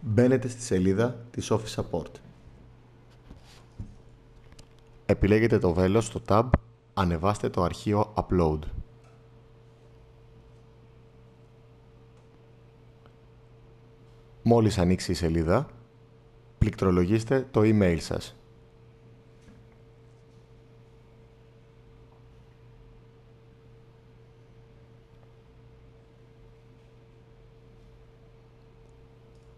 Μπαίνετε στη σελίδα της Office Support. Επιλέγετε το βέλος στο tab «Ανεβάστε το αρχείο Upload». Μόλις ανοίξει η σελίδα, πληκτρολογήστε το email σας.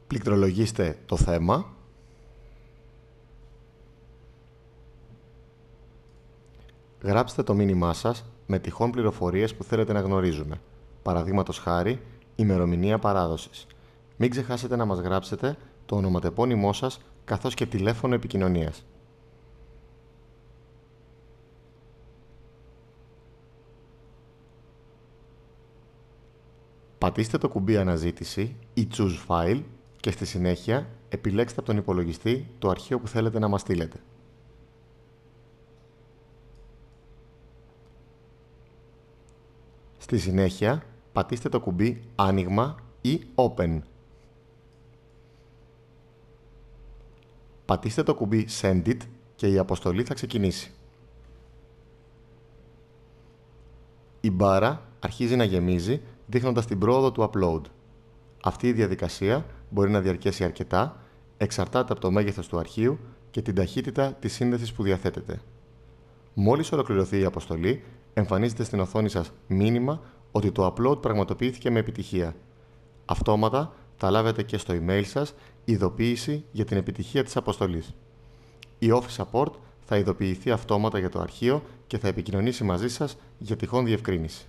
Πληκτρολογήστε το θέμα. Γράψτε το μήνυμά σας με τυχόν πληροφορίες που θέλετε να γνωρίζουμε. Παραδείγματος χάρη, ημερομηνία παράδοσης. Μην ξεχάσετε να μας γράψετε το ονοματεπώνυμό σας καθώς και τηλέφωνο επικοινωνίας. Πατήστε το κουμπί «Αναζήτηση» ή «Choose File» και στη συνέχεια επιλέξτε από τον υπολογιστή το αρχείο που θέλετε να μας στείλετε. Στη συνέχεια, πατήστε το κουμπί «Άνοιγμα» ή «Open». Πατήστε το κουμπί «Send it» και η αποστολή θα ξεκινήσει. Η μπάρα αρχίζει να γεμίζει, δείχνοντας την πρόοδο του upload. Αυτή η διαδικασία μπορεί να διαρκέσει αρκετά, εξαρτάται από το μέγεθος του αρχείου και την ταχύτητα της σύνδεσης που διαθέτετε. Μόλις ολοκληρωθεί η αποστολή, εμφανίζεται στην οθόνη σας μήνυμα ότι το upload πραγματοποιήθηκε με επιτυχία. Αυτόματα θα λάβετε και στο email σας ειδοποίηση για την επιτυχία της αποστολής. Η Office Support θα ειδοποιηθεί αυτόματα για το αρχείο και θα επικοινωνήσει μαζί σας για τυχόν διευκρίνηση.